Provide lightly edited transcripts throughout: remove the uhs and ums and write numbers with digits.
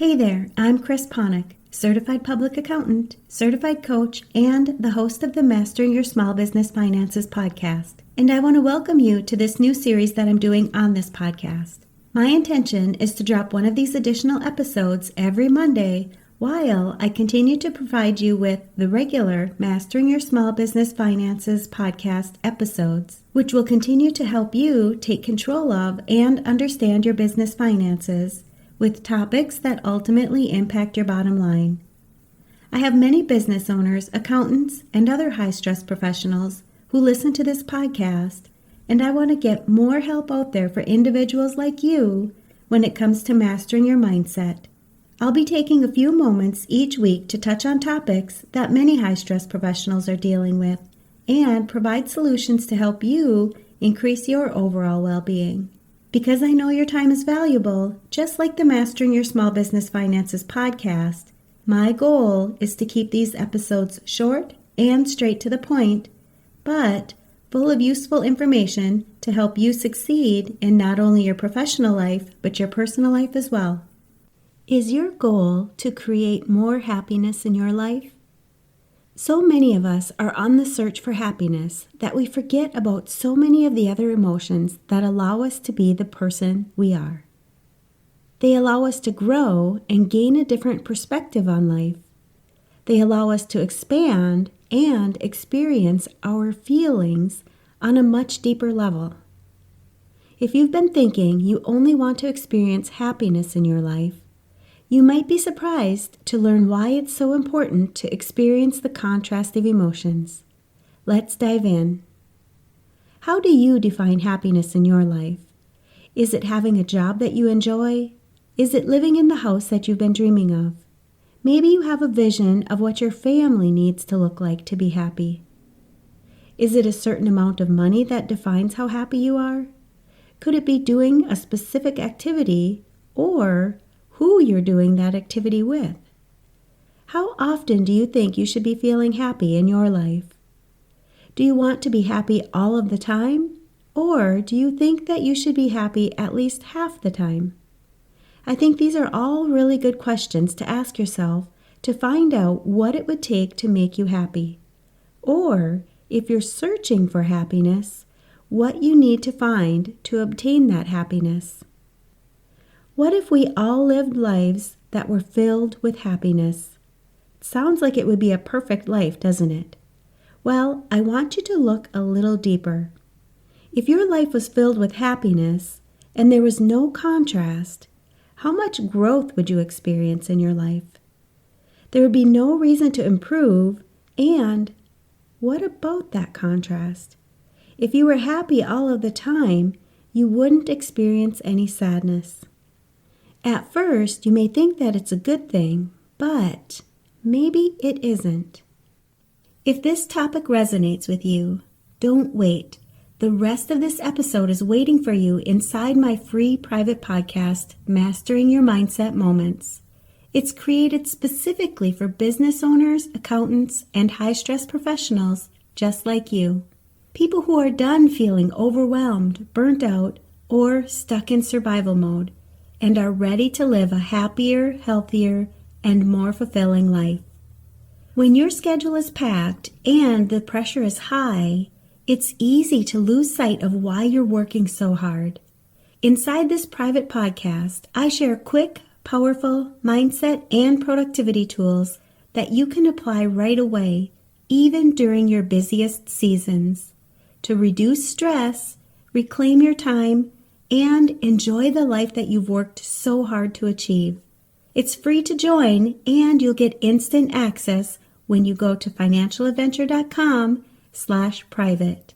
Hey there, I'm Chris Ponick, Certified Public Accountant, Certified Coach, and the host of the Mastering Your Small Business Finances podcast. And I want to welcome you to this new series that I'm doing on this podcast. My intention is to drop one of these additional episodes every Monday while I continue to provide you with the regular Mastering Your Small Business Finances podcast episodes, which will continue to help you take control of and understand your business finances with topics that ultimately impact your bottom line. I have many business owners, accountants, and other high-stress professionals who listen to this podcast, and I want to get more help out there for individuals like you when it comes to mastering your mindset. I'll be taking a few moments each week to touch on topics that many high-stress professionals are dealing with and provide solutions to help you increase your overall well-being. Because I know your time is valuable, just like the Mastering Your Small Business Finances podcast, my goal is to keep these episodes short and straight to the point, but full of useful information to help you succeed in not only your professional life, but your personal life as well. Is your goal to create more happiness in your life? So many of us are on the search for happiness that we forget about so many of the other emotions that allow us to be the person we are. They allow us to grow and gain a different perspective on life. They allow us to expand and experience our feelings on a much deeper level. If you've been thinking you only want to experience happiness in your life, you might be surprised to learn why it's so important to experience the contrast of emotions. Let's dive in. How do you define happiness in your life? Is it having a job that you enjoy? Is it living in the house that you've been dreaming of? Maybe you have a vision of what your family needs to look like to be happy. Is it a certain amount of money that defines how happy you are? Could it be doing a specific activity or who you're doing that activity with? How often do you think you should be feeling happy in your life? Do you want to be happy all of the time? Or do you think that you should be happy at least half the time? I think these are all really good questions to ask yourself to find out what it would take to make you happy. Or, if you're searching for happiness, what you need to find to obtain that happiness. What if we all lived lives that were filled with happiness? It sounds like it would be a perfect life, doesn't it? Well, I want you to look a little deeper. If your life was filled with happiness and there was no contrast, how much growth would you experience in your life? There would be no reason to improve, and what about that contrast? If you were happy all of the time, you wouldn't experience any sadness. At first, you may think that it's a good thing, but maybe it isn't. If this topic resonates with you, don't wait. The rest of this episode is waiting for you inside my free private podcast, Mastering Your Mindset Moments. It's created specifically for business owners, accountants, and high-stress professionals just like you. People who are done feeling overwhelmed, burnt out, or stuck in survival mode, and are ready to live a happier, healthier, and more fulfilling life. When your schedule is packed and the pressure is high, it's easy to lose sight of why you're working so hard. Inside this private podcast, I share quick, powerful mindset and productivity tools that you can apply right away, even during your busiest seasons, to reduce stress, reclaim your time, and enjoy the life that you've worked so hard to achieve. It's free to join, and you'll get instant access when you go to financialadventure.com/private.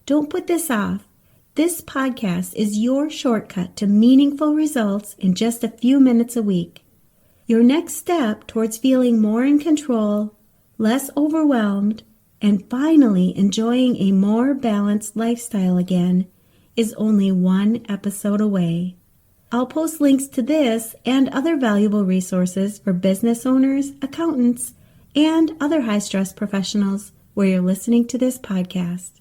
Don't put this off. This podcast is your shortcut to meaningful results in just a few minutes a week. Your next step towards feeling more in control, less overwhelmed, and finally enjoying a more balanced lifestyle again is only one episode away. I'll post links to this and other valuable resources for business owners, accountants, and other high-stress professionals where you're listening to this podcast.